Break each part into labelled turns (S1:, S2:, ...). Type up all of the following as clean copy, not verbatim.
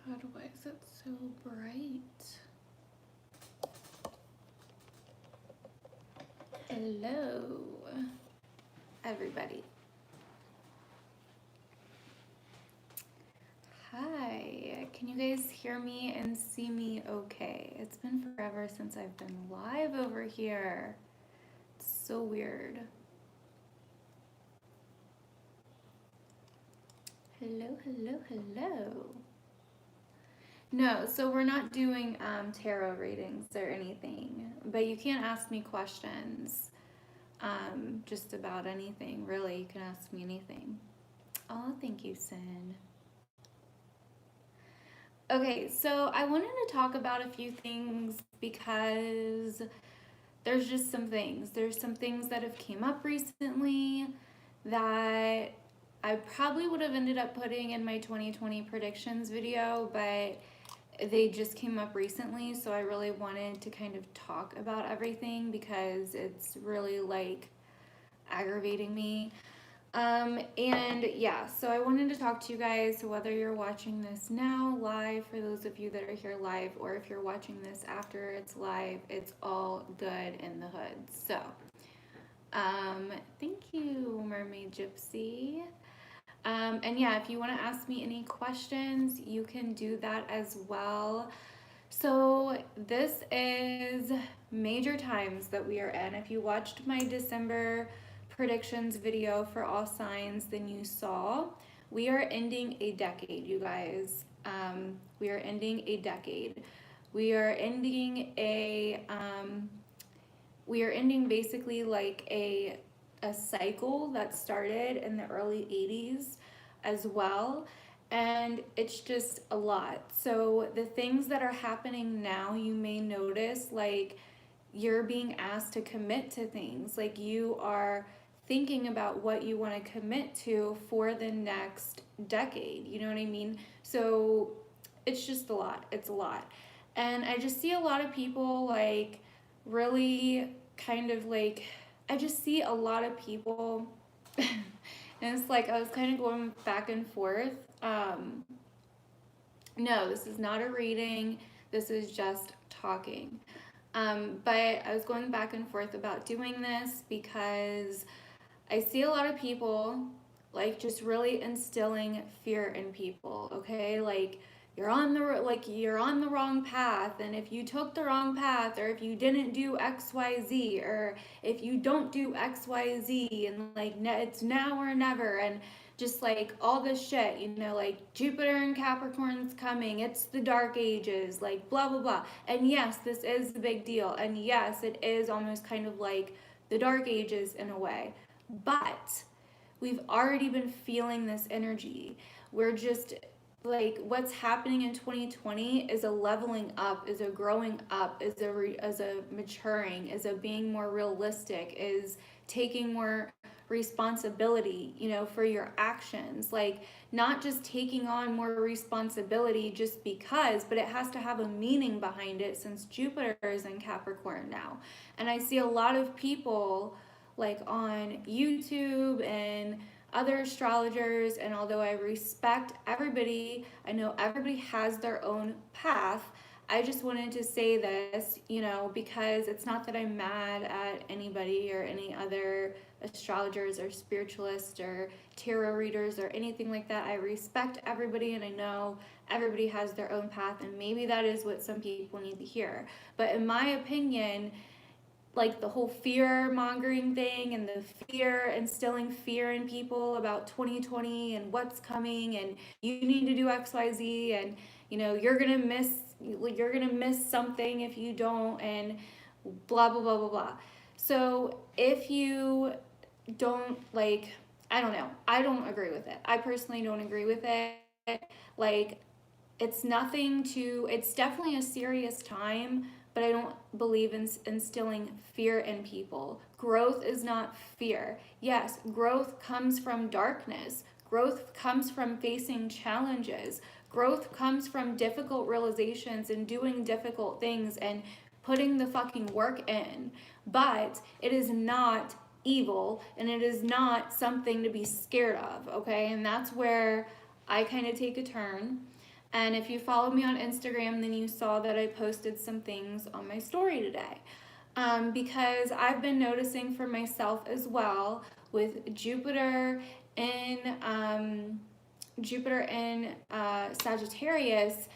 S1: Why is it so bright? Hello, everybody. Hi, can you guys hear me and see me okay? It's been forever since I've been live over here. It's so weird. Hello, hello, hello. No, so we're not doing tarot readings or anything, but you can ask me questions just about anything, really. You can ask me anything. Oh, thank you, Sin. Okay, so I wanted to talk about a few things because there's just some things. There's some things that have came up recently that I probably would have ended up putting in my 2020 predictions video, but they just came up recently, so I really wanted to kind of talk about everything because it's really like aggravating me. And yeah, so I wanted to talk to you guys, whether you're watching this now live, for those of you that are here live, or if you're watching this after it's live, it's all good in the hood. So, thank you, Mermaid Gypsy. And yeah, if you want to ask me any questions, you can do that as well. So this is major times that we are in. If you watched my December predictions video for all signs, then you saw we are ending a decade, you guys. We are ending a decade. We are ending basically like a cycle that started in the early 80s as well, and it's just a lot. So the things that are happening now, you may notice like you're being asked to commit to things, like you are thinking about what you want to commit to for the next decade, you know what I mean? So it's just a lot. It's a lot. And I just see a lot of people like really kind of like, I just see a lot of people and it's like I was kind of going back and forth. No, this is not a reading. This is just talking. But I was going back and forth about doing this because I see a lot of people like just really instilling fear in people, okay? Like you're on the wrong path, and if you took the wrong path, or if you didn't do XYZ, or if you don't do XYZ, and like it's now or never, and just like all this shit, you know, like Jupiter and Capricorn's coming, it's the dark ages, like blah blah blah. And yes, this is a big deal, and yes, it is almost kind of like the dark ages in a way, but we've already been feeling this energy. We're just like, what's happening in 2020 is a leveling up, is a growing up, is a maturing, is a being more realistic, is taking more responsibility, you know, for your actions. Like not just taking on more responsibility just because, but it has to have a meaning behind it, since Jupiter is in Capricorn now. And I see a lot of people like on YouTube and other astrologers, and although I respect everybody, I know everybody has their own path. I just wanted to say this, you know, because it's not that I'm mad at anybody or any other astrologers or spiritualists or tarot readers or anything like that. I respect everybody, and I know everybody has their own path, and maybe that is what some people need to hear. But in my opinion, like the whole fear mongering thing and the fear, instilling fear in people about 2020 and what's coming, and you need to do XYZ, and you know you're gonna miss something if you don't, and blah blah blah blah blah. So if you don't like, I don't know, I don't agree with it. I personally don't agree with it. Like it's definitely a serious time, but I don't believe in instilling fear in people. Growth is not fear. Yes, growth comes from darkness. Growth comes from facing challenges. Growth comes from difficult realizations and doing difficult things and putting the fucking work in. But it is not evil, and it is not something to be scared of, okay? And that's where I kind of take a turn. And if you follow me on Instagram, then you saw that I posted some things on my story today. Because I've been noticing for myself as well with Jupiter in Sagittarius,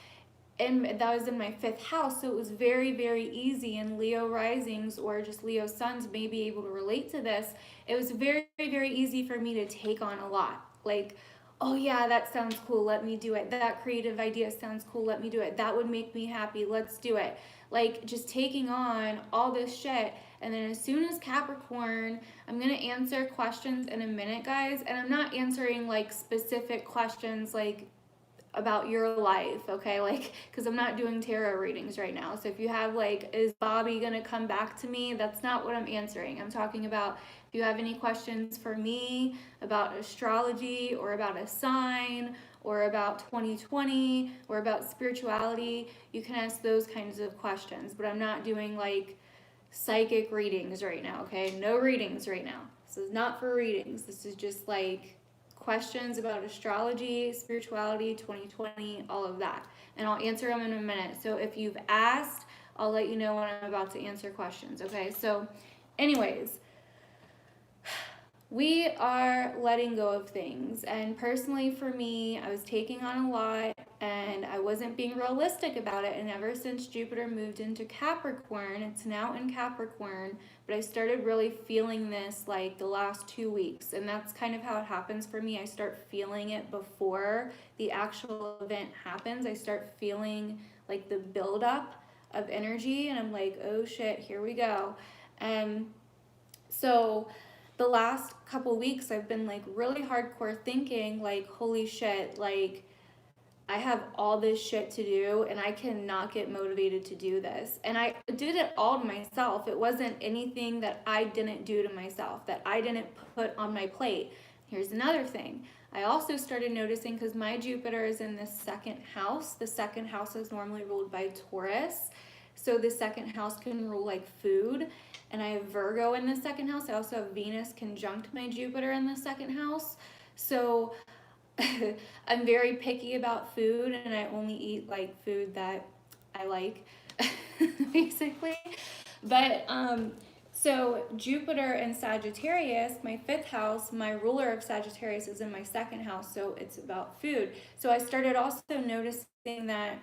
S1: and that was in my 5th house, so it was very, very easy. And Leo risings or just Leo suns may be able to relate to this. It was very, very easy for me to take on a lot. Like, oh yeah, that sounds cool, let me do it. That creative idea sounds cool, let me do it. That would make me happy, let's do it. Like, just taking on all this shit. And then as soon as Capricorn, I'm gonna answer questions in a minute, guys, and I'm not answering like specific questions like about your life, okay? Like, because I'm not doing tarot readings right now. So if you have like, is Bobby gonna come back to me? That's not what I'm answering. I'm talking about if you have any questions for me about astrology or about a sign or about 2020 or about spirituality, you can ask those kinds of questions. But I'm not doing like psychic readings right now, okay? No readings right now. This is not for readings. This is just like questions about astrology, spirituality, 2020, all of that. And I'll answer them in a minute. So if you've asked, I'll let you know when I'm about to answer questions, okay? So anyways, we are letting go of things. And personally for me, I was taking on a lot and I wasn't being realistic about it. And ever since Jupiter moved into Capricorn, it's now in Capricorn, but I started really feeling this like the last 2 weeks. And that's kind of how it happens for me. I start feeling it before the actual event happens. I start feeling like the buildup of energy and I'm like, oh shit, here we go. And so the last couple weeks I've been like really hardcore thinking like, holy shit, like I have all this shit to do and I cannot get motivated to do this. And I did it all to myself. It wasn't anything that I didn't do to myself, that I didn't put on my plate. Here's another thing. I also started noticing, because my Jupiter is in the 2nd house. The 2nd house is normally ruled by Taurus. So the 2nd house can rule like food. And I have Virgo in the 2nd house. I also have Venus conjunct my Jupiter in the 2nd house. So I'm very picky about food and I only eat like food that I like, basically. But so Jupiter in Sagittarius, my 5th house, my ruler of Sagittarius is in my 2nd house, so it's about food. So I started also noticing that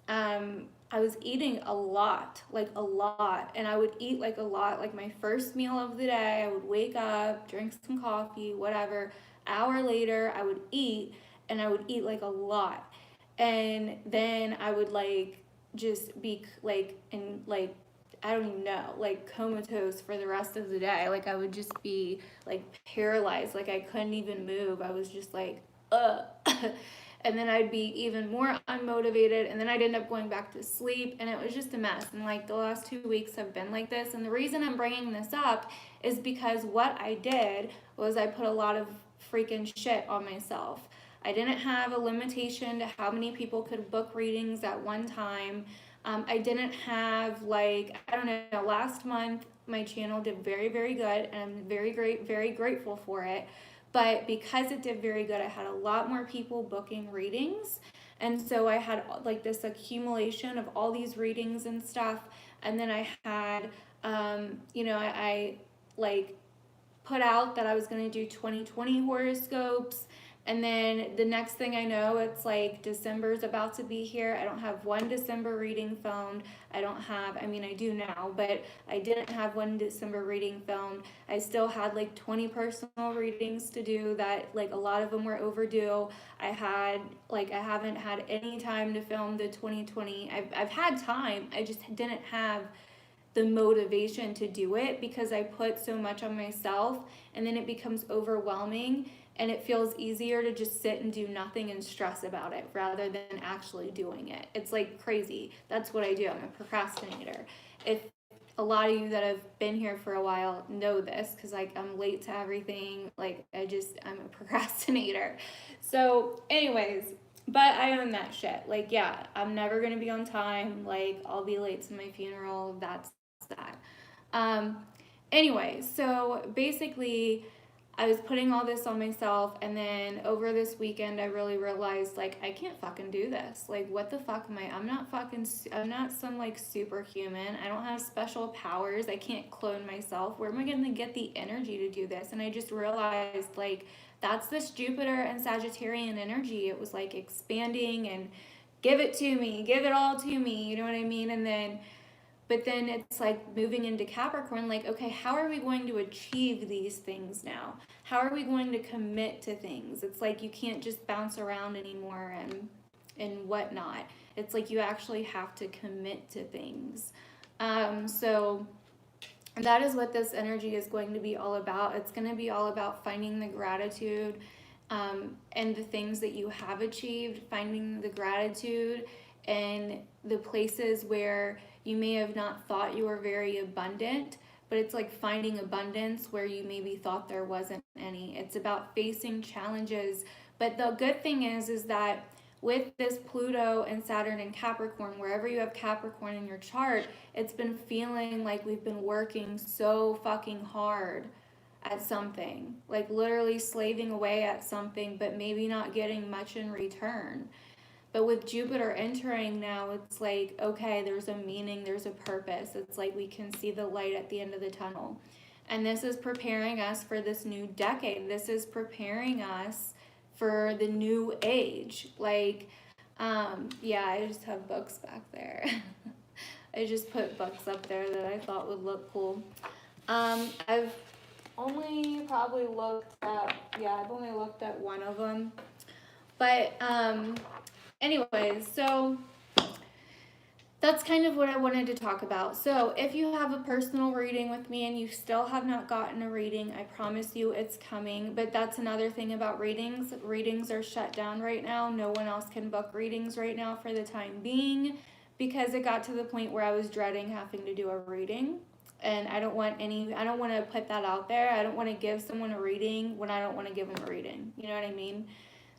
S1: I was eating a lot, and I would eat like a lot, like my first meal of the day, I would wake up, drink some coffee, whatever. Hour later, I would eat, and I would eat like a lot. And then I would like just be like, in like, I don't even know, like comatose for the rest of the day. Like I would just be like paralyzed, like I couldn't even move. I was just like, ugh. And then I'd be even more unmotivated, and then I'd end up going back to sleep, and it was just a mess. And like the last 2 weeks have been like this. And the reason I'm bringing this up is because what I did was I put a lot of freaking shit on myself. I didn't have a limitation to how many people could book readings at one time. I didn't have like, I don't know, last month my channel did very, very good, and I'm very grateful for it. But because it did very good, I had a lot more people booking readings. And so I had like this accumulation of all these readings and stuff. And then I had, I like put out that I was going to do 2020 horoscopes. And then the next thing I know, it's like December's about to be here. I don't have one December reading filmed. I do now, but I didn't have one December reading filmed. I still had like 20 personal readings to do that, like a lot of them were overdue. I haven't had any time to film the 2020. I've had time. I just didn't have the motivation to do it because I put so much on myself, and then it becomes overwhelming. And it feels easier to just sit and do nothing and stress about it rather than actually doing it. It's like crazy. That's what I do. I'm a procrastinator. If a lot of you that have been here for a while know this, because like I'm late to everything. Like I'm a procrastinator. So anyways, but I own that shit. Like, yeah, I'm never going to be on time. Like I'll be late to my funeral. That's that. Anyway, so basically I was putting all this on myself, and then over this weekend I really realized, like, I can't fucking do this. Like, what the fuck am I? I'm not some like superhuman. I don't have special powers. I can't clone myself. Where am I gonna get the energy to do this? And I just realized, like, that's this Jupiter and Sagittarian energy. It was like expanding and give it to me, give it all to me, you know what I mean? But then it's like moving into Capricorn, like, okay, how are we going to achieve these things now? How are we going to commit to things? It's like you can't just bounce around anymore and whatnot. It's like you actually have to commit to things. So that is what this energy is going to be all about. It's going to be all about finding the gratitude and the things that you have achieved, finding the gratitude and the places where you may have not thought you were very abundant, but it's like finding abundance where you maybe thought there wasn't any. It's about facing challenges. But the good thing is that with this Pluto and Saturn and Capricorn, wherever you have Capricorn in your chart, it's been feeling like we've been working so fucking hard at something, like literally slaving away at something, but maybe not getting much in return. But with Jupiter entering now, it's like, okay, there's a meaning, there's a purpose. It's like we can see the light at the end of the tunnel. And this is preparing us for this new decade. This is preparing us for the new age. Like, yeah, I just have books back there. I just put books up there that I thought would look cool. I've only probably looked at, I've only looked at one of them. But, anyways, so that's kind of what I wanted to talk about. So if you have a personal reading with me and you still have not gotten a reading, I promise you it's coming. But that's another thing about readings. Readings are shut down right now. No one else can book readings right now for the time being, because it got to the point where I was dreading having to do a reading. And I don't want to put that out there. I don't want to give someone a reading when I don't want to give them a reading. You know what I mean?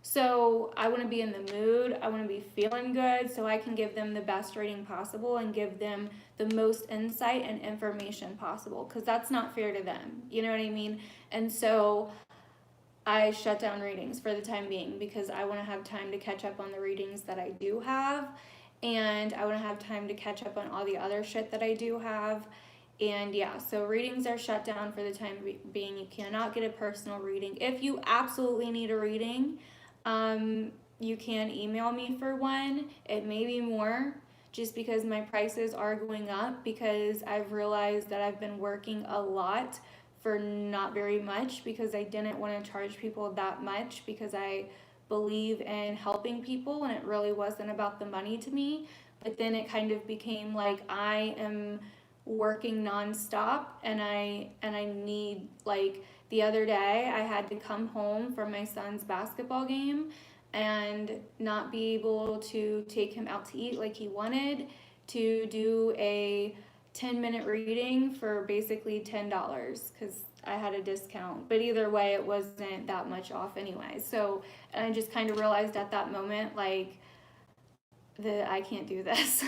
S1: So I want to be in the mood, I want to be feeling good so I can give them the best reading possible and give them the most insight and information possible, because that's not fair to them, you know what I mean? And so I shut down readings for the time being because I want to have time to catch up on the readings that I do have, and I want to have time to catch up on all the other shit that I do have. And yeah, so readings are shut down for the time being. You cannot get a personal reading. If you absolutely need a reading, you can email me for one. It may be more, just because my prices are going up, because I've realized that I've been working a lot for not very much, because I didn't want to charge people that much, because I believe in helping people and it really wasn't about the money to me. But then it kind of became like I am working nonstop and I need, like, the other day I had to come home from my son's basketball game and not be able to take him out to eat like he wanted, to do a 10-minute reading for basically $10 because I had a discount. But either way, it wasn't that much off anyway. So, and I just kind of realized at that moment, like, that I can't do this.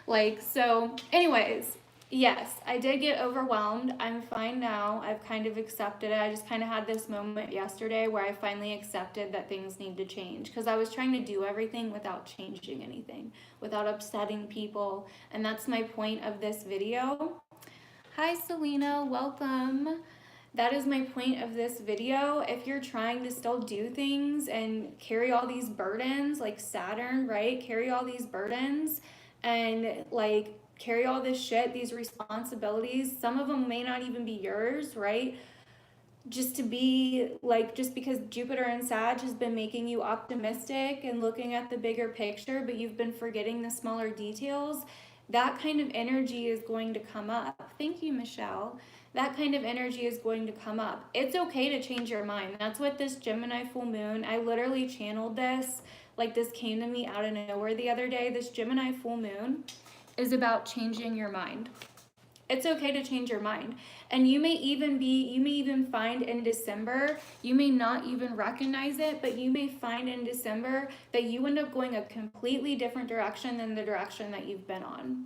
S1: Like, so anyways, yes, I did get overwhelmed. I'm fine now. I've kind of accepted it. I just kind of had this moment yesterday where I finally accepted that things need to change, because I was trying to do everything without changing anything, without upsetting people. And that's my point of this video. Hi, Selena, welcome. That is my point of this video. If you're trying to still do things and carry all these burdens, like Saturn, right? Carry all these burdens and like carry all this shit, these responsibilities. Some of them may not even be yours, right? Just to be like, just because Jupiter and Sag has been making you optimistic and looking at the bigger picture, but you've been forgetting the smaller details, that kind of energy is going to come up. Thank you, Michelle. That kind of energy is going to come up. It's okay to change your mind. That's what this Gemini full moon, I literally channeled this, like this came to me out of nowhere the other day. This Gemini full moon is about changing your mind. It's okay to change your mind. And you may even find in December, you may not even recognize it, but you may find in December that you end up going a completely different direction than the direction that you've been on.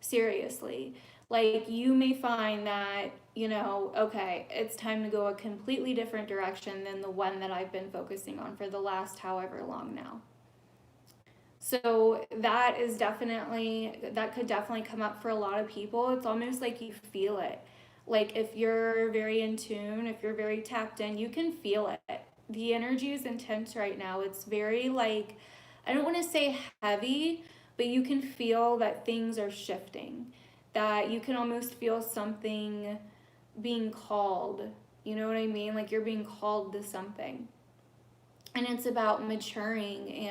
S1: Seriously. Like, you may find that, okay, it's time to go a completely different direction than the one that I've been focusing on for the last however long now. So that could definitely come up for a lot of people. It's almost like you feel it. Like, if you're very in tune, if you're very tapped in, you can feel it. The energy is intense right now. It's very, like, I don't want to say heavy, but you can feel that things are shifting. That you can almost feel something being called. You know what I mean? Like, you're being called to something. And it's about maturing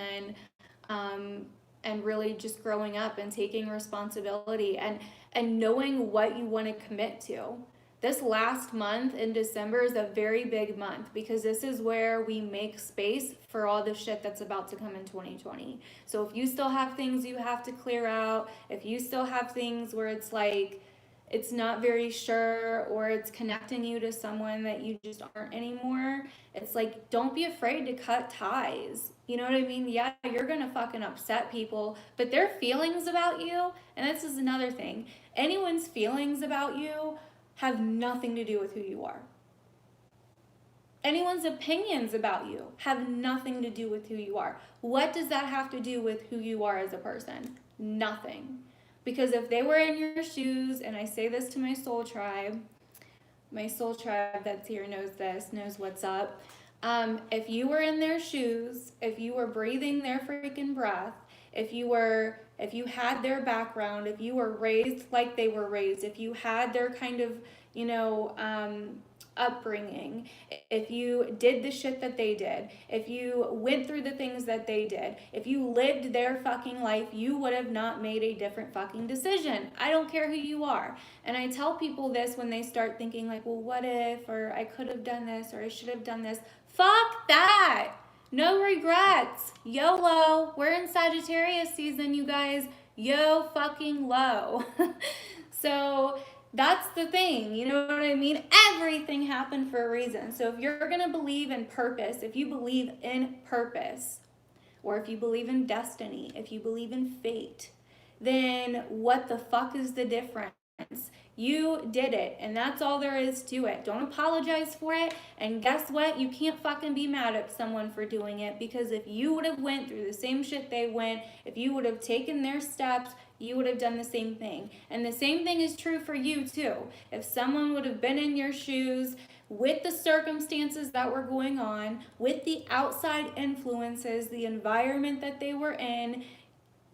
S1: and really just growing up and taking responsibility and knowing what you want to commit to. This last month in December is a very big month because this is where we make space for all the shit that's about to come in 2020. So if you still have things you have to clear out, if you still have things where it's like it's not very sure, or it's connecting you to someone that you just aren't anymore, it's like, don't be afraid to cut ties. You know what I mean? Yeah, you're gonna fucking upset people, but their feelings about you, and this is another thing, anyone's feelings about you have nothing to do with who you are. Anyone's opinions about you have nothing to do with who you are. What does that have to do with who you are as a person? Nothing. Because if they were in your shoes, and I say this to my soul tribe that's here knows this, knows what's up. If you were in their shoes, if you were breathing their freaking breath, if you had their background, if you were raised like they were raised, if you had their kind of, upbringing, if you did the shit that they did, if you went through the things that they did, if you lived their fucking life, you would have not made a different fucking decision. I don't care who you are. And I tell people this when they start thinking like, well, what if, or I could have done this, or I should have done this. Fuck that. No regrets. YOLO. We're in Sagittarius season, you guys. Yo fucking low. So that's the thing, you know what I mean? Everything happened for a reason. So if you're going to believe in purpose, if you believe in purpose, or if you believe in destiny, if you believe in fate, then what the fuck is the difference? You did it, and that's all there is to it. Don't apologize for it, and guess what? You can't fucking be mad at someone for doing it, because if you would have went through the same shit they went, if you would have taken their steps, you would have done the same thing. And the same thing is true for you too. If someone would have been in your shoes with the circumstances that were going on, with the outside influences, the environment that they were in,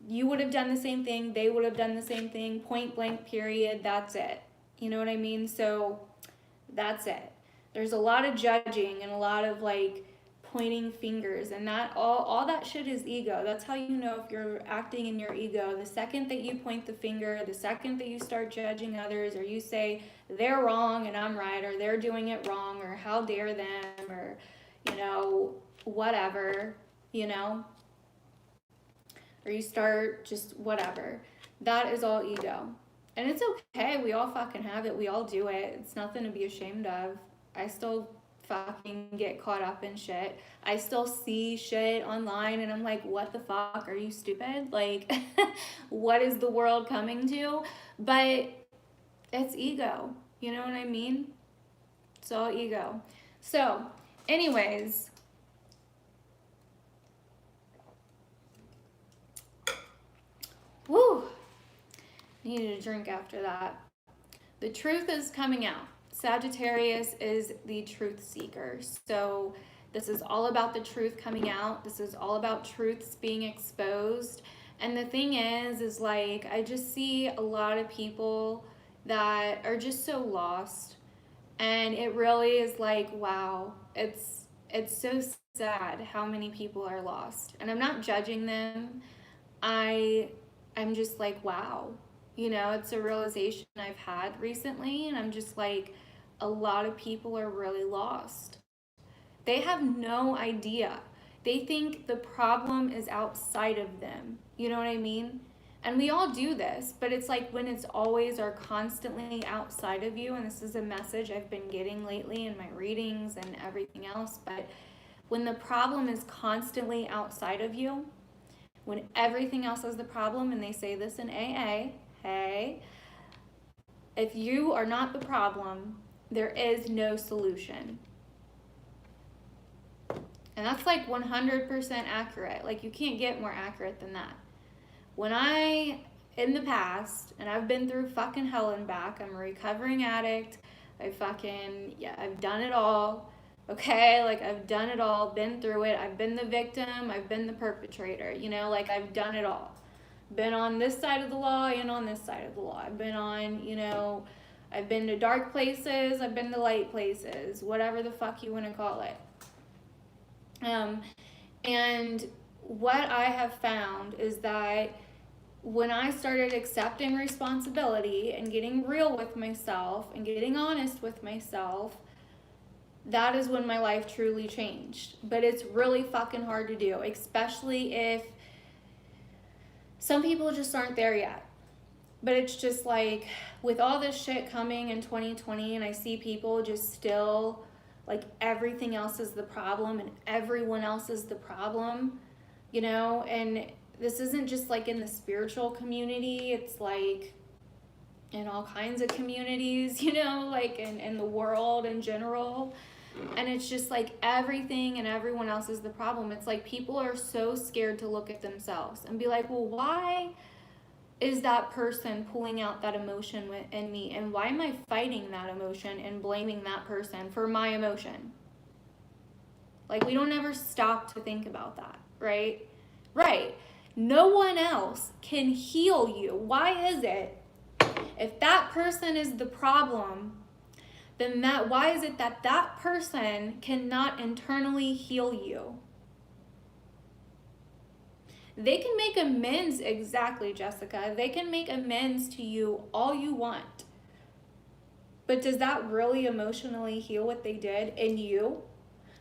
S1: you would have done the same thing, they would have done the same thing, point blank, period, that's it. You know what I mean? So that's it. There's a lot of judging and a lot of like pointing fingers, and that all that shit is ego. That's how you know if you're acting in your ego. The second that you point the finger, the second that you start judging others, or you say they're wrong and I'm right, or they're doing it wrong, or how dare them, or whatever, or you start just whatever. That is all ego. And it's okay. We all fucking have it. We all do it. It's nothing to be ashamed of. I still fucking get caught up in shit. I still see shit online and I'm like, what the fuck? Are you stupid? Like, what is the world coming to? But it's ego. You know what I mean? It's all ego. So, anyways, woo! Needed a drink after that. The truth is coming out. Sagittarius is the truth seeker. So this is all about the truth coming out. This is all about truths being exposed. And the thing is like, I just see a lot of people that are just so lost. And it really is like, wow, it's so sad how many people are lost. And I'm not judging them. I'm just like, wow. It's a realization I've had recently, and I'm just like, a lot of people are really lost. They have no idea. They think the problem is outside of them. You know what I mean? And we all do this, but it's like when it's always or constantly outside of you, and this is a message I've been getting lately in my readings and everything else, but when the problem is constantly outside of you, when everything else is the problem, and they say this in AA, hey, If you are not the problem, there is no solution. And that's like 100% accurate. Like, you can't get more accurate than that. When in the past, and I've been through fucking hell and back, I'm a recovering addict. I've done it all. Okay, like, I've done it all, been through it. I've been the victim, I've been the perpetrator, you know, like, I've done it all. Been on this side of the law and on this side of the law. I've been on, you know, I've been to dark places, I've been to light places, whatever the fuck you want to call it. And what I have found is that when I started accepting responsibility and getting real with myself and getting honest with myself, that is when my life truly changed. But it's really fucking hard to do, especially if some people just aren't there yet. But it's just like, with all this shit coming in 2020, and I see people just still, like, everything else is the problem and everyone else is the problem, you know? And this isn't just like in the spiritual community, it's like in all kinds of communities, you know, like in the world in general. And it's just like everything and everyone else is the problem. It's like people are so scared to look at themselves and be like, well, why is that person pulling out that emotion in me? And why am I fighting that emotion and blaming that person for my emotion? Like, we don't ever stop to think about that, right? Right. No one else can heal you. Why is it, if that person is the problem, then why is it that that person cannot internally heal you? They can make amends, exactly, Jessica. They can make amends to you all you want. But does that really emotionally heal what they did in you?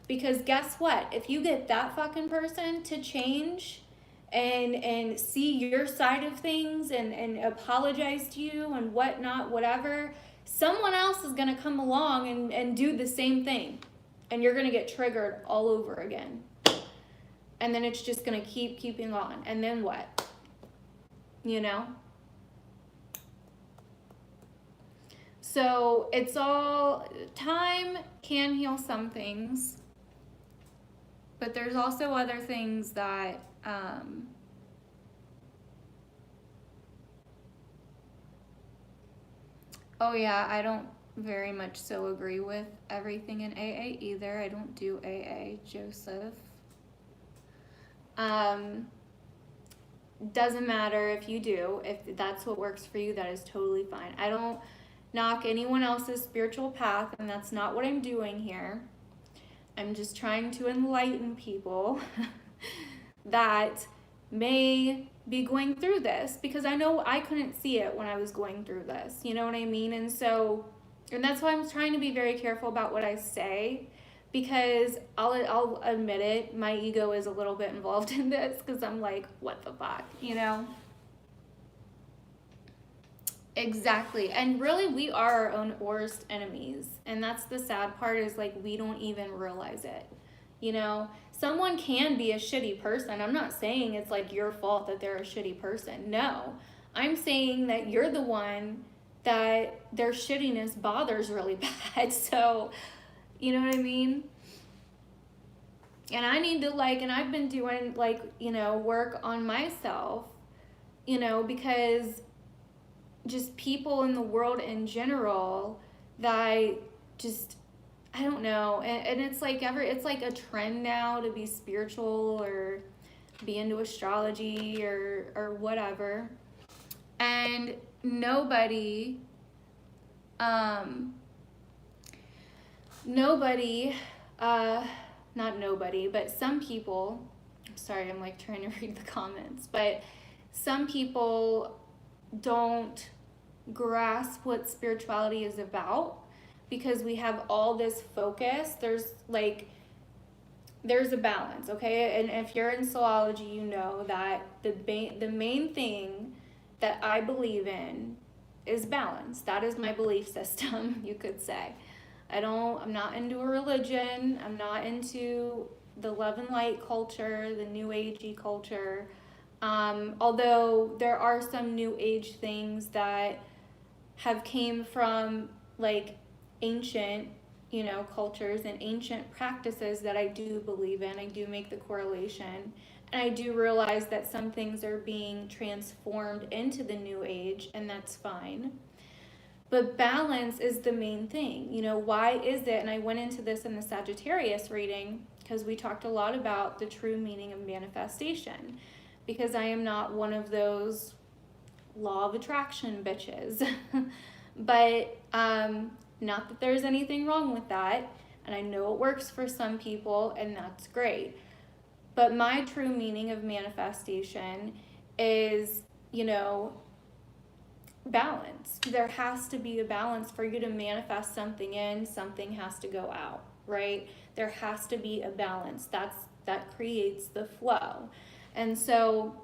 S1: Because guess what? If you get that fucking person to change and see your side of things and apologize to you and whatnot, whatever, someone else is going to come along and do the same thing. And you're going to get triggered all over again. And then it's just going to keeping on. And then what? You know? So it's all, time can heal some things. But there's also other things that, oh yeah, I don't very much so agree with everything in AA either. I don't do AA, Joseph. Doesn't matter if you do. If that's what works for you, that is totally fine. I don't knock anyone else's spiritual path, and that's not what I'm doing here. I'm just trying to enlighten people that may be going through this, because I know I couldn't see it when I was going through this. You know what I mean? And that's why I'm trying to be very careful about what I say, because I'll admit it, my ego is a little bit involved in this, because I'm like, what the fuck, you know? Exactly. And really, we are our own worst enemies. And that's the sad part, is like, we don't even realize it. You know, someone can be a shitty person. I'm not saying it's like your fault that they're a shitty person. No, I'm saying that you're the one that their shittiness bothers really bad. So, you know what I mean? And I need to, like, and I've been doing, like, you know, work on myself, you know, because just people in the world in general that just, I don't know, and it's like it's like a trend now to be spiritual or be into astrology or whatever, and not nobody, but some people, I'm sorry, I'm like trying to read the comments, but some people don't grasp what spirituality is about, because we have all this focus. There's a balance, okay? And if you're in soulology, you know that the main thing that I believe in is balance. That is my belief system, you could say. I'm not into a religion. I'm not into the love and light culture, the new agey culture. Although there are some new age things that have came from like ancient, cultures and ancient practices that I do believe in. I do make the correlation. And I do realize that some things are being transformed into the new age, and that's fine. But balance is the main thing. Why is it? And I went into this in the Sagittarius reading because we talked a lot about the true meaning of manifestation. Because I am not one of those law of attraction bitches. But not that there's anything wrong with that. And I know it works for some people, and that's great. But my true meaning of manifestation is, balance. There has to be a balance for you to manifest something in, something has to go out, right? There has to be a balance. That creates the flow. And so,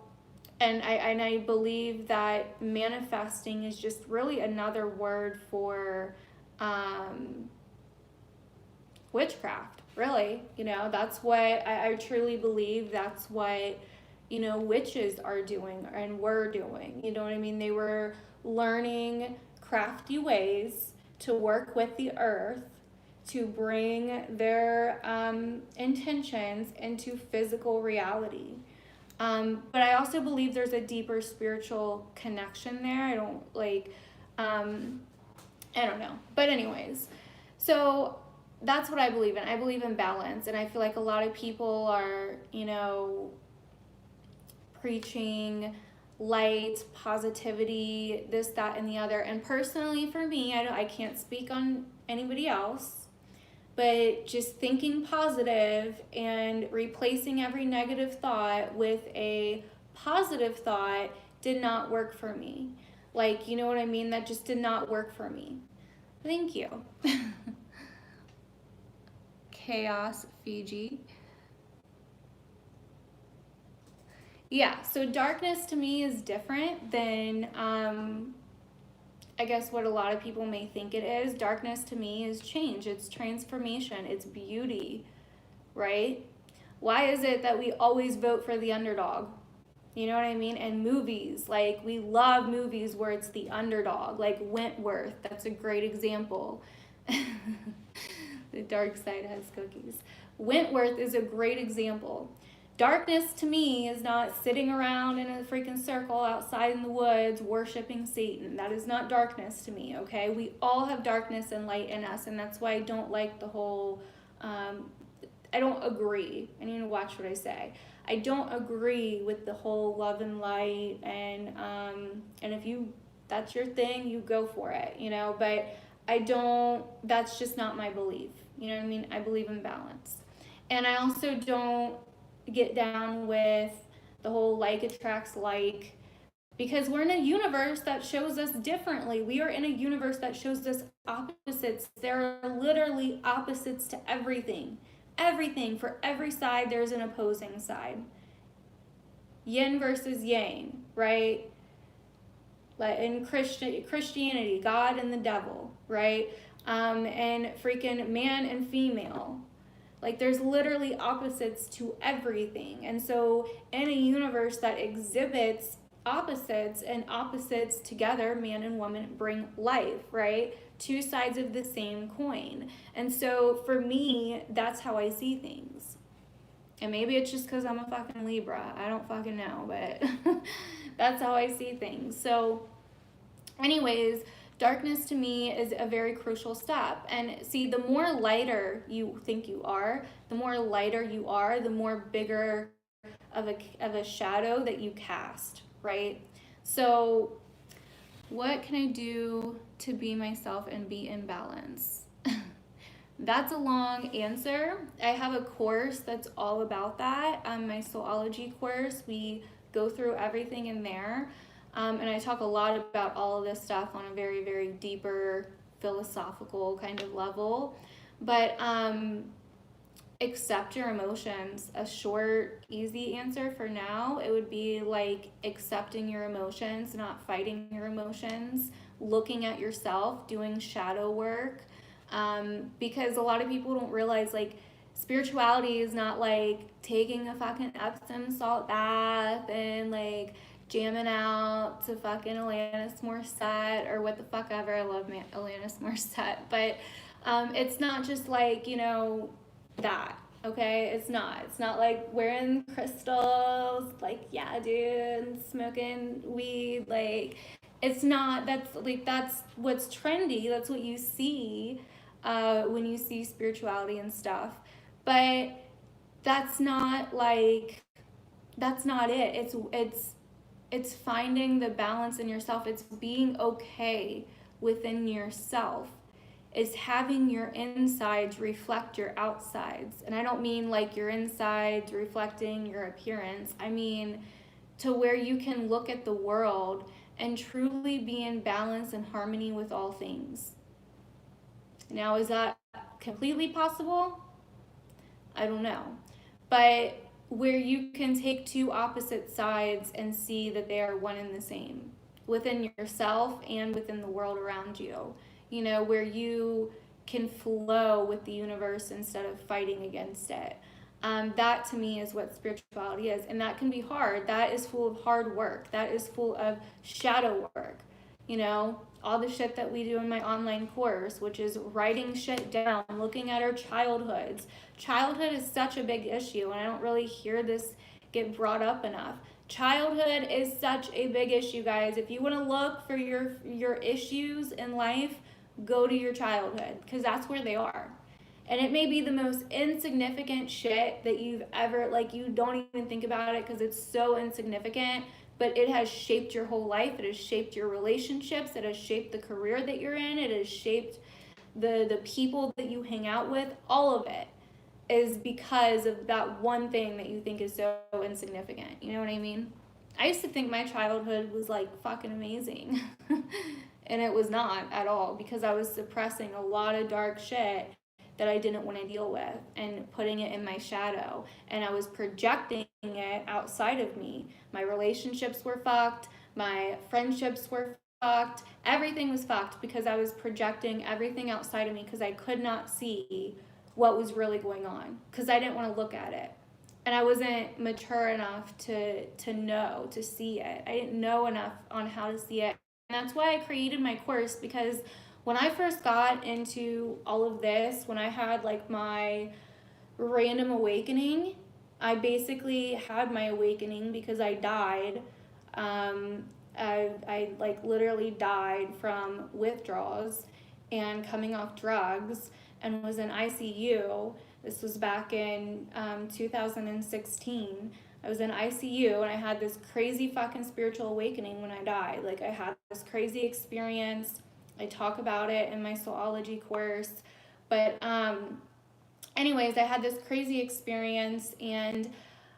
S1: and I believe that manifesting is just really another word for witchcraft, really. That's what I truly believe that's what, witches are doing and were doing. You know what I mean? They were learning crafty ways to work with the earth to bring their intentions into physical reality. But I also believe there's a deeper spiritual connection there. I don't know. But anyways, so that's what I believe in. I believe in balance. And I feel like a lot of people are, preaching light, positivity, this, that, and the other. And personally for me, I can't speak on anybody else, but just thinking positive and replacing every negative thought with a positive thought did not work for me. Like, you know what I mean? That just did not work for me. Thank you. Chaos Fiji. Yeah, so darkness to me is different than I guess what a lot of people may think it is. Darkness to me is change, it's transformation, it's beauty, right? Why is it that we always vote for the underdog? You know what I mean? And movies, like we love movies where it's the underdog, like Wentworth, that's a great example. The dark side has cookies. Wentworth is a great example. Darkness to me is not sitting around in a freaking circle outside in the woods worshiping Satan. That is not darkness to me, okay? We all have darkness and light in us, and that's why I don't like the whole, I don't agree. I need to watch what I say. I don't agree with the whole love and light, and if that's your thing, you go for it, but that's just not my belief. You know what I mean? I believe in balance. And I also don't get down with the whole like attracts like, because we're in a universe that shows us differently. We are in a universe that shows us opposites. There are literally opposites to everything. Everything. For every side, there's an opposing side. Yin versus yang, right? Like in Christianity, God and the devil, right? And freaking man and female. Like there's literally opposites to everything. And so in a universe that exhibits opposites, and opposites together, man and woman, bring life, right? Two sides of the same coin. And so for me, that's how I see things. And maybe it's just because I'm a fucking Libra. I don't fucking know, but that's how I see things. So anyways, darkness to me is a very crucial step. And see, the more lighter you think you are, the more lighter you are, the more bigger of a shadow that you cast, right? So what can I do to be myself and be in balance? That's a long answer. I have a course that's all about that. My Soulology course, we go through everything in there. And I talk a lot about all of this stuff on a very, very deeper philosophical kind of level. But accept your emotions. A short, easy answer for now, it would be like accepting your emotions, not fighting your emotions, looking at yourself, doing shadow work. Because a lot of people don't realize, like, spirituality is not like taking a fucking Epsom salt bath and like jamming out to fucking Alanis Morissette or what the fuck ever. I love Alanis Morissette, but it's not just like, you know, that. Okay, it's not like wearing crystals, like, yeah, dude, smoking weed, like, it's not. That's what's trendy, that's what you see when you see spirituality and stuff, but that's not like, that's not it. It's finding the balance in yourself. It's being okay within yourself. It's having your insides reflect your outsides. And I don't mean like your insides reflecting your appearance. I mean to where you can look at the world and truly be in balance and harmony with all things. Now, is that completely possible? I don't know. But where you can take two opposite sides and see that they are one and the same within yourself and within the world around you. You know, where you can flow with the universe instead of fighting against it. That to me is what spirituality is. And that can be hard. That is full of hard work. That is full of shadow work. You know, all the shit that we do in my online course, which is writing shit down, looking at our childhoods. Childhood is such a big issue, and I don't really hear this get brought up enough. Childhood is such a big issue, guys. If you want to look for your issues in life, go to your childhood, because that's where they are. And it may be the most insignificant shit that you've ever, like, you don't even think about it because it's so insignificant, but it has shaped your whole life. It has shaped your relationships. It has shaped the career that you're in. It has shaped the people that you hang out with. All of it is because of that one thing that you think is so insignificant. You know what I mean? I used to think my childhood was like fucking amazing. And it was not at all, because I was suppressing a lot of dark shit that I didn't want to deal with and putting it in my shadow. And I was projecting it outside of me. My relationships were fucked. My friendships were fucked. Everything was fucked because I was projecting everything outside of me because I could not see what was really going on because I didn't want to look at it. And I wasn't mature enough to know, to see it. I didn't know enough on how to see it. And that's why I created my course, because when I first got into all of this, when I had like my random awakening, I basically had my awakening because I died. I like literally died from withdrawals and coming off drugs and was in ICU. This was back in 2016. I was in ICU and I had this crazy fucking spiritual awakening when I died. Like, I had this crazy experience. I talk about it in my SOULOLOGY course. But anyways, I had this crazy experience, and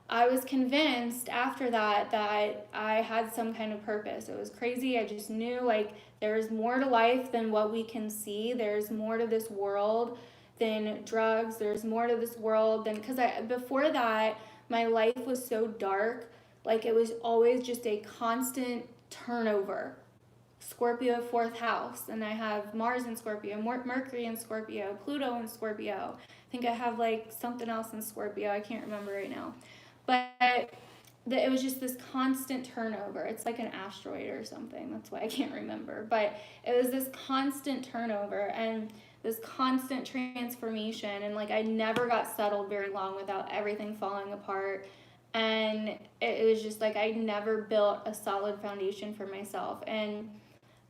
S1: I was convinced after that that I had some kind of purpose. It was crazy. I just knew, like, there's more to life than what we can see. There's more to this world than drugs. There's more to this world than, because before that, my life was so dark. Like, it was always just a constant turnover. Scorpio, 4th house, and I have Mars in Scorpio, Mercury in Scorpio, Pluto in Scorpio. I think I have like something else in Scorpio. I can't remember right now. But it was just this constant turnover. It's like an asteroid or something. That's why I can't remember. But it was this constant turnover and this constant transformation. And like, I never got settled very long without everything falling apart. And it was just like, I never built a solid foundation for myself. And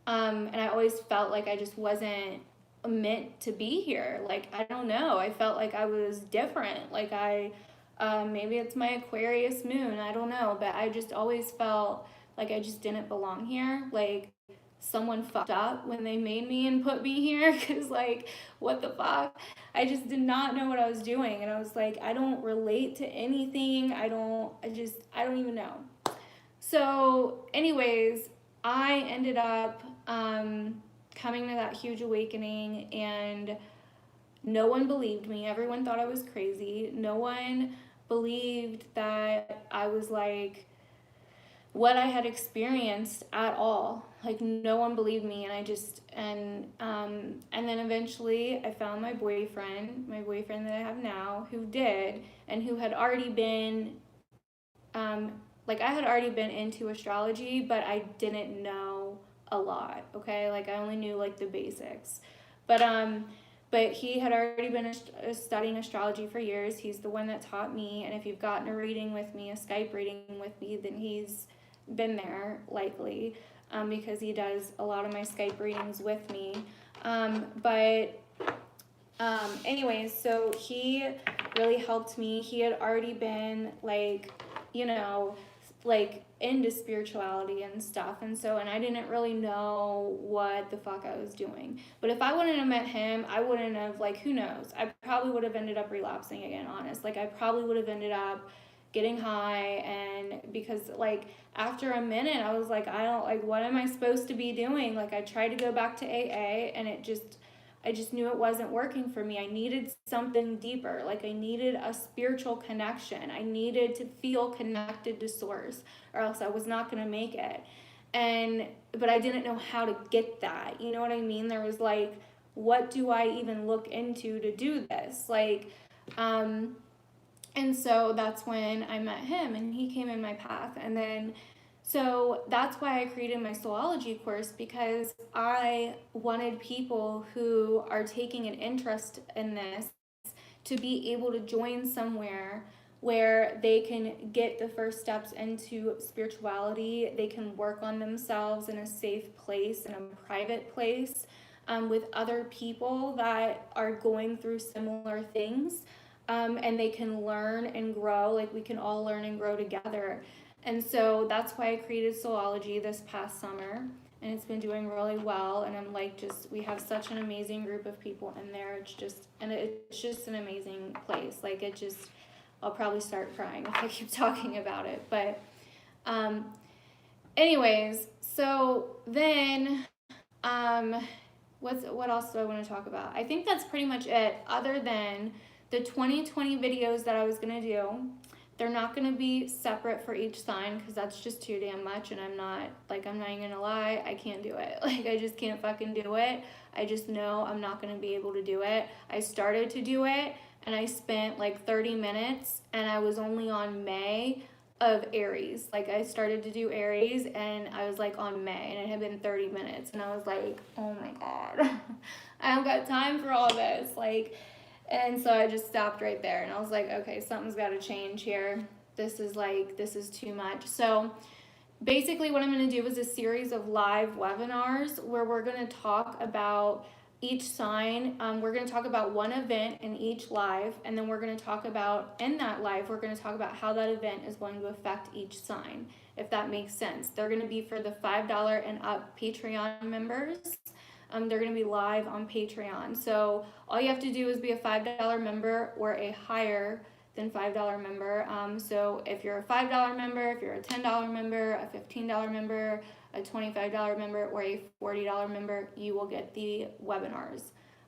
S1: I always felt like I just wasn't meant to be here. Like, I don't know. I felt like I was different. Like, maybe it's my Aquarius moon. I don't know. But I just always felt like I just didn't belong here. Like, someone fucked up when they made me and put me here. Because, like, what the fuck? I just did not know what I was doing. And I was like, I don't relate to anything. I don't even know. So, anyways, I ended up coming to that huge awakening, and no one believed me. Everyone thought I was crazy. No one believed that I was like what I had experienced at all. Like, no one believed me, and then eventually I found my boyfriend that I have now, who did, and who had already been like I had already been into astrology, but I didn't know a lot, okay? Like I only knew like the basics. But he had already been studying astrology for years. He's the one that taught me, and if you've gotten a reading with me, a Skype reading with me, then he's been there likely, because he does a lot of my Skype readings with me. Anyways, so he really helped me. He had already been like, you know, like into spirituality and stuff. And I didn't really know what the fuck I was doing. But if I wouldn't have met him, I wouldn't have, like, who knows? I probably would have ended up relapsing again, honest. Like, I probably would have ended up getting high, and because like after a minute I was like, I don't, like, what am I supposed to be doing? Like, I tried to go back to AA, and I just knew it wasn't working for me. I needed something deeper. Like, I needed a spiritual connection. I needed to feel connected to source, or else I was not going to make it. But I didn't know how to get that. You know what I mean? There was like, what do I even look into to do this? Like, and so that's when I met him, and he came in my path. And then so that's why I created my Soulology course, because I wanted people who are taking an interest in this to be able to join somewhere where they can get the first steps into spirituality. They can work on themselves in a safe place, in a private place, with other people that are going through similar things. And they can learn and grow. Like, we can all learn and grow together. And so that's why I created Soulology this past summer, and it's been doing really well. And I'm like, we have such an amazing group of people in there. It's just an amazing place. Like, I'll probably start crying if I keep talking about it. But anyways, so then what else do I want to talk about? I think that's pretty much it, other than the 2020 videos that I was going to do. They're not going to be separate for each sign, because that's just too damn much, and I'm not even going to lie, I can't do it. Like, I just can't fucking do it. I just know I'm not going to be able to do it. I started to do it, and I spent like 30 minutes, and I was only on May of Aries. Like, I started to do Aries, and I was like on May, and it had been 30 minutes, and I was like, oh my god, I don't got time for all this. Like, and so I just stopped right there, and I was like, okay, something's got to change here. This is too much. So basically what I'm going to do is a series of live webinars where we're going to talk about each sign. We're going to talk about one event in each live, and then we're going to talk about, in that live, we're going to talk about how that event is going to affect each sign, if that makes sense. They're going to be for the $5 and up Patreon members. They're going to be live on Patreon. So all you have to do is be a $5 member or a higher than $5 member. So if you're a $5 member, if you're a $10 member, a $15 member, a $25 member, or a $40 member, you will get the webinars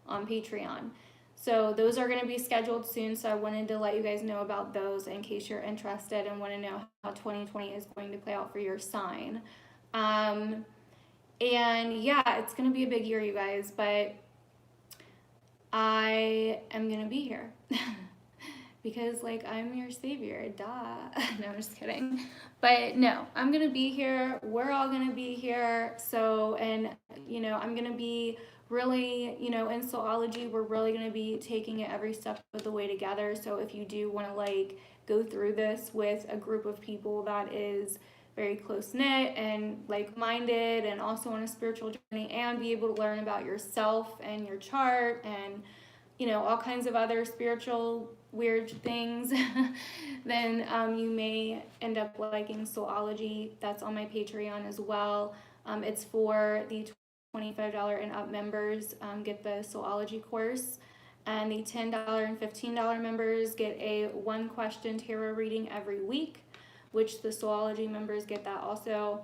S1: on Patreon. So those are going to be scheduled soon, so I wanted to let you guys know about those in case you're interested and want to know how 2020 is going to play out for your sign. And yeah, it's going to be a big year, you guys, but I am going to be here because, like, I'm your savior, duh. No, I'm just kidding. But no, I'm going to be here. We're all going to be here. So, and, I'm going to be really, in Soulology, we're really going to be taking it every step of the way together. So if you do want to, like, go through this with a group of people that is very close-knit and like-minded and also on a spiritual journey, and be able to learn about yourself and your chart and all kinds of other spiritual weird things, then you may end up liking Soulology. That's on my Patreon as well. It's for the $25 and up members, get the Soulology course, and the $10 and $15 members get a 1-question tarot reading every week, which the Soulology members get that also.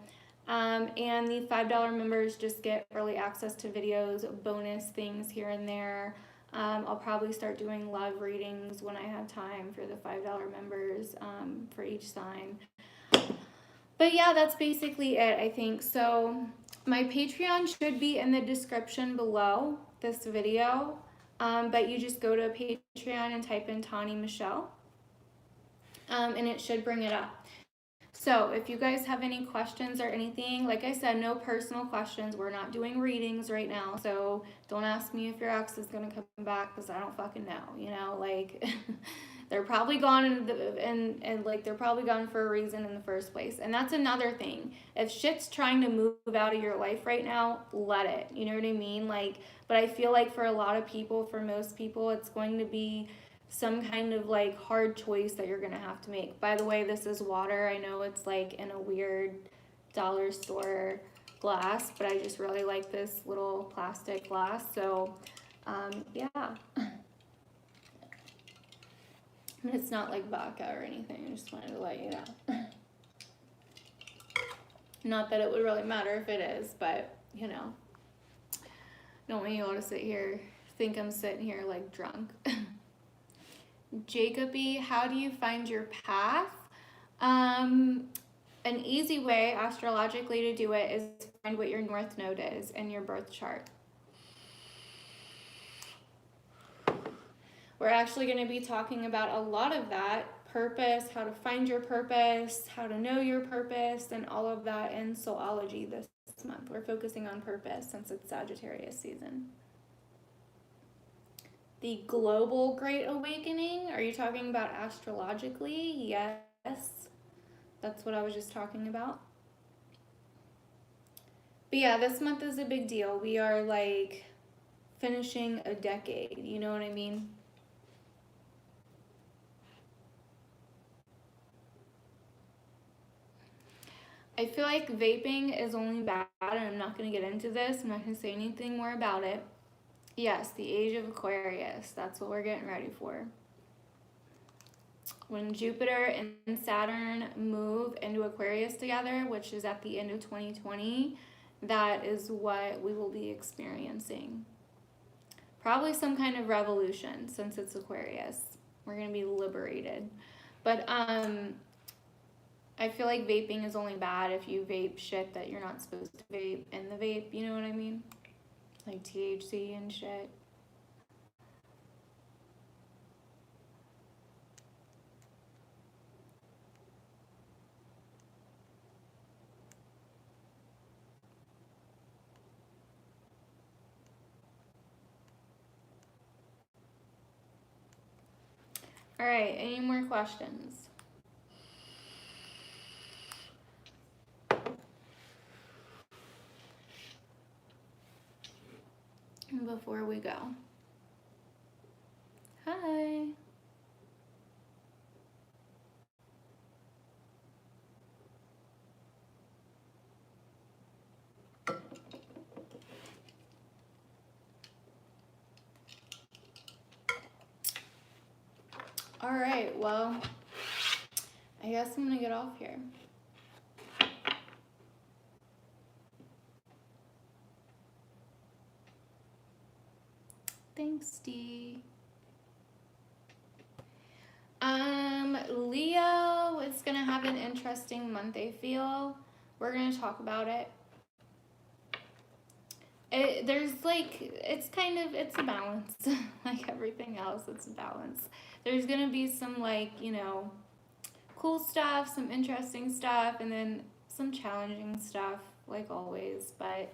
S1: And the $5 members just get early access to videos, bonus things here and there. I'll probably start doing live readings when I have time for the $5 members, for each sign. But yeah, that's basically it, I think. So my Patreon should be in the description below this video, but you just go to Patreon and type in Tawny Michelle, and it should bring it up. So if you guys have any questions or anything, like I said, no personal questions. We're not doing readings right now. So don't ask me if your ex is going to come back because I don't fucking know. You know, like they're probably gone and like they're probably gone for a reason in the first place. And that's another thing. If shit's trying to move out of your life right now, let it. You know what I mean? Like, but I feel like for a lot of people, for most people, it's going to be some kind of like hard choice that you're gonna have to make. By the way, this is water. I know it's like in a weird dollar store glass, but I just really like this little plastic glass. So yeah. It's not like vodka or anything. I just wanted to let you know. Not that it would really matter if it is, but you know, don't want you all to sit here, think I'm sitting here like drunk. Jacoby, how do you find your path? An easy way astrologically to do it is find what your north node is in your birth chart. We're actually going to be talking about a lot of that, purpose, how to find your purpose, how to know your purpose, and all of that in Soulology this month. We're focusing on purpose since it's Sagittarius season. The global Great Awakening, are you talking about astrologically? Yes, that's what I was just talking about. But yeah, this month is a big deal. We are like finishing a decade, you know what I mean? I feel like vaping is only bad, and I'm not going to get into this. I'm not going to say anything more about it. Yes, the age of Aquarius. That's what we're getting ready for. When Jupiter and Saturn move into Aquarius together, which is at the end of 2020, that is what we will be experiencing. Probably some kind of revolution since it's Aquarius. We're going to be liberated. But I feel like vaping is only bad if you vape shit that you're not supposed to vape in the vape, you know what I mean? Like THC and shit. All right, any more questions? Before we go. Hi. All right, well, I guess I'm gonna get off here. Thanks, Dee. Leo is gonna have an interesting month, I feel. We're gonna talk about it. There's like, it's a balance. Like everything else, it's a balance. There's gonna be some like, you know, cool stuff, some interesting stuff, and then some challenging stuff, like always, but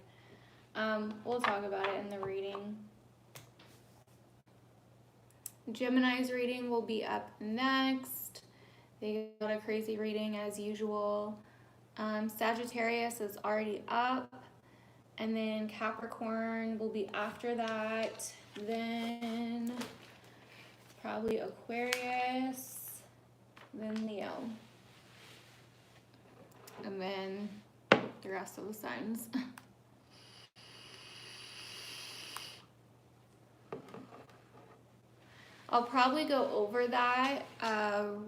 S1: we'll talk about it in the reading. Gemini's reading will be up next. They got a crazy reading as usual. Sagittarius is already up, and then Capricorn will be after that. Then probably Aquarius, then Leo, and then the rest of the signs. I'll probably go over that,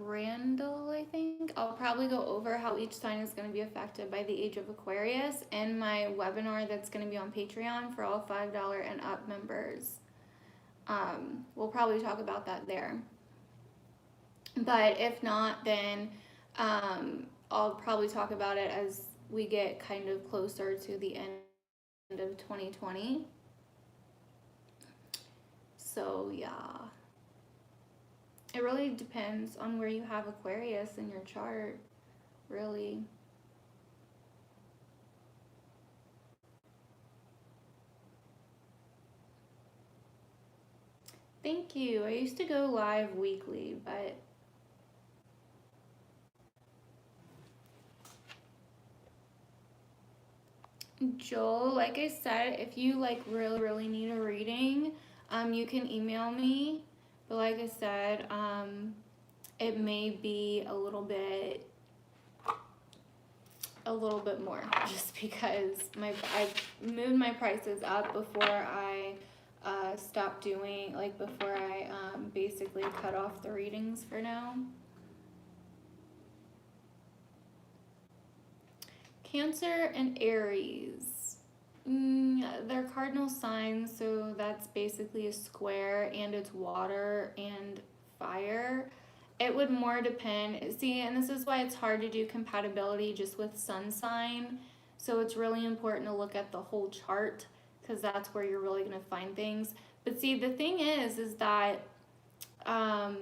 S1: Randall, I think. I'll probably go over how each sign is going to be affected by the age of Aquarius in my webinar that's going to be on Patreon for all $5 and up members. We'll probably talk about that there. But if not, then I'll probably talk about it as we get kind of closer to the end of 2020. So, yeah. It really depends on where you have Aquarius in your chart. really. Thank you. I used to go live weekly, but Joel, like I said, if you like really need a reading, you can email me. But like I said, it may be a little bit more just because I moved my prices up before I stopped doing, like before I basically cut off the readings for now. Cancer and Aries. They're cardinal signs, so that's basically a square, and it's water and fire. It would more depend. See, and this is why it's hard to do compatibility just with sun sign. So it's really important to look at the whole chart because that's where you're really going to find things. But see, the thing is that oh,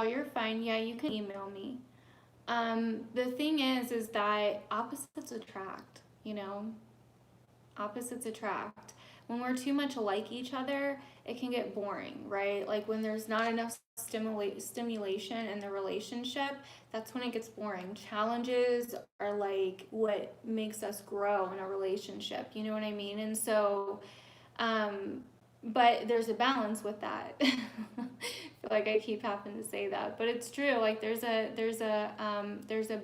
S1: you're fine. Yeah, you can email me. The thing is that opposites attract, you know? Opposites attract. When we're too much like each other, it can get boring, right? Like when there's not enough stimulation in the relationship, that's when it gets boring. Challenges are like what makes us grow in a relationship, you know what I mean? And so, but there's a balance with that. I feel like I keep having to say that, but it's true. Like there's a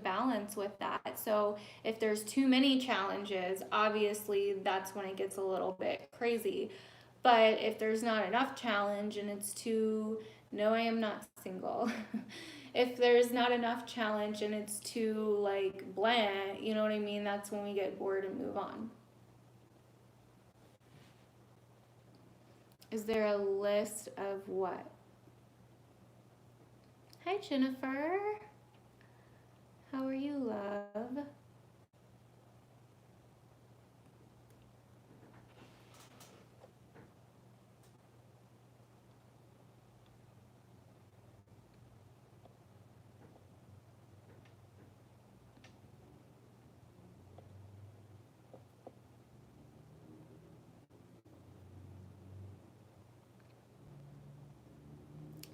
S1: balance with that. So if there's too many challenges, obviously that's when it gets a little bit crazy. But if there's not enough challenge and it's too, no, I am not single. If there's not enough challenge and it's too like bland, you know what I mean? That's when we get bored and move on. Is there a list of what? Hi, Jennifer. How are you, love?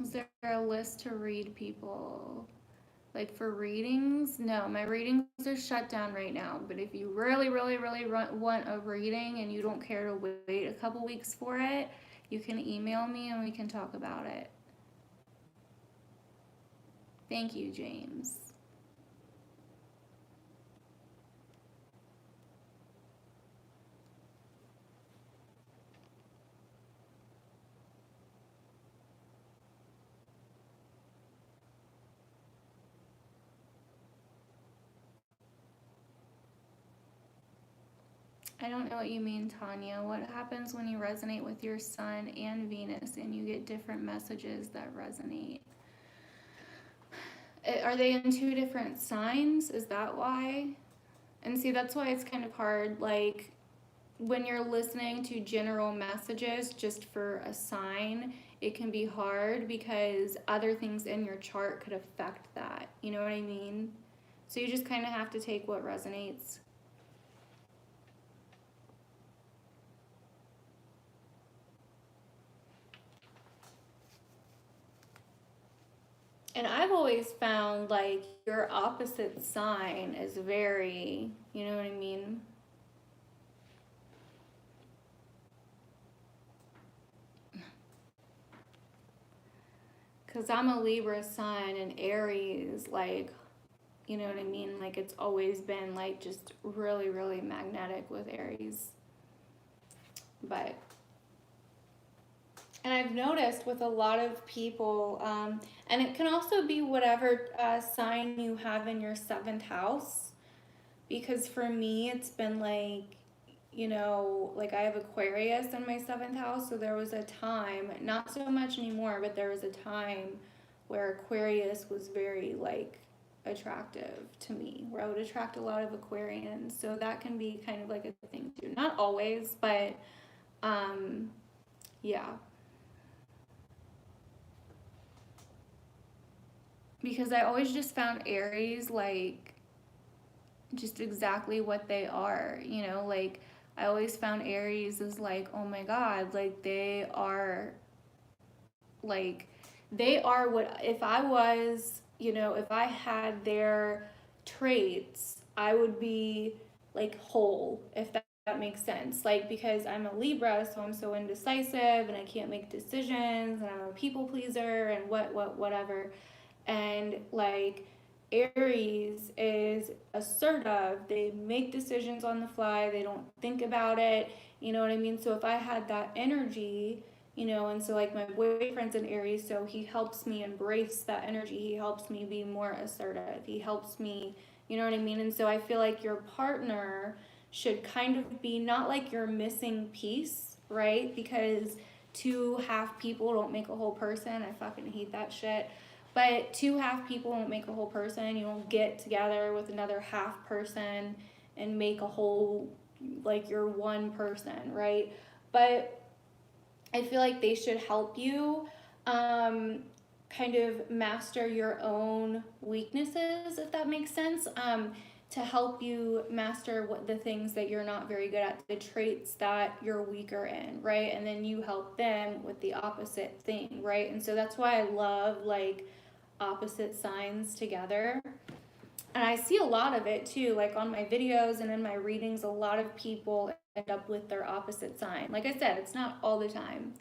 S1: Is there a list to read people? Like for readings? No, my readings are shut down right now. But if you really want a reading and you don't care to wait a couple weeks for it, you can email me and we can talk about it. Thank you, James. I don't know what you mean, Tanya. What happens when you resonate with your sun and Venus and you get different messages that resonate? Are they in two different signs? Is that why? And see, that's why it's kind of hard. Like, when you're listening to general messages just for a sign, it can be hard because other things in your chart could affect that. You know what I mean? So you just kind of have to take what resonates. And I've always found like your opposite sign is very, you know what I mean? Because I'm a Libra sun and Aries, like, you know what I mean? Like, it's always been like just really magnetic with Aries. But, and I've noticed with a lot of people, and it can also be whatever sign you have in your seventh house. Because for me, it's been like, you know, like I have Aquarius in my seventh house. So there was a time, not so much anymore, but there was a time where Aquarius was very like attractive to me, where I would attract a lot of Aquarians. So that can be kind of like a thing too. Not always, but yeah. because I always just found Aries like just exactly what they are, you know, like I always found Aries as like, oh my God, like like they are what, if I was, you know, if I had their traits, I would be like whole, if that makes sense. Like, because I'm a Libra, so I'm so indecisive and I can't make decisions and I'm a people pleaser and whatever. And like Aries is assertive. They make decisions on the fly. They don't think about it. You know what I mean? So if I had that energy, you know, and so like my boyfriend's an Aries, so he helps me embrace that energy. He helps me be more assertive. He helps me, you know what I mean? And so I feel like your partner should kind of be not like your missing piece, right? Because two half people don't make a whole person. I fucking hate that shit. But two half people won't make a whole person. You won't get together with another half person and make a whole, like you're one person, right? But I feel like they should help you kind of master your own weaknesses, if that makes sense. To help you master what the things that you're not very good at, the traits that you're weaker in, right? And then you help them with the opposite thing, right? And so that's why I love like opposite signs together. And I see a lot of it too, like on my videos and in my readings, a lot of people end up with their opposite sign. Like I said, it's not all the time,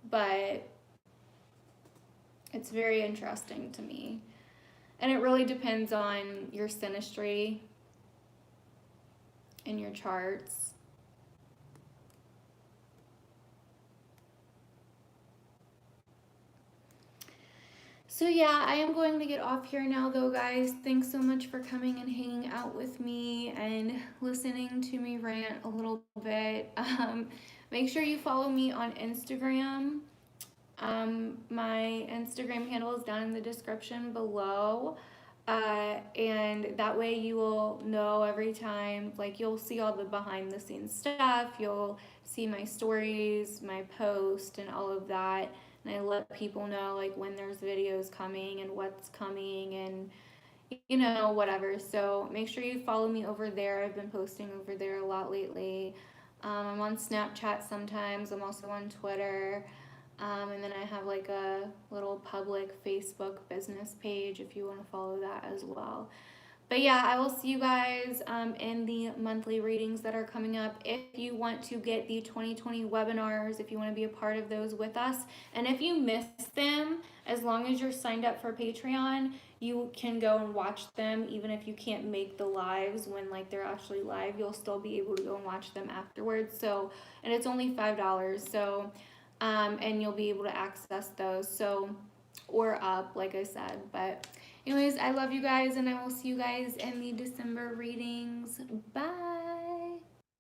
S1: but it's very interesting to me. And it really depends on your synastry in your charts. So yeah, I am going to get off here now though, guys. Thanks so much for coming and hanging out with me and listening to me rant a little bit. Make sure you follow me on Instagram. My Instagram handle is down in the description below. And that way you will know every time, like you'll see all the behind the scenes stuff. You'll see my stories, my post, and all of that. And I let people know like when there's videos coming and what's coming and you know, whatever. So make sure you follow me over there. I've been posting over there a lot lately. I'm on Snapchat sometimes. I'm also on Twitter. And then I have like a little public Facebook business page if you want to follow that as well. But yeah, I will see you guys in the monthly readings that are coming up. If you want to get the 2020 webinars, if you want to be a part of those with us, and if you miss them, as long as you're signed up for Patreon, you can go and watch them even if you can't make the lives when like they're actually live. You'll still be able to go and watch them afterwards. So, and it's only $5. So, and you'll be able to access those. So, or up, like I said, but. Anyways, I love you guys, and I will see you guys in the December readings. Bye.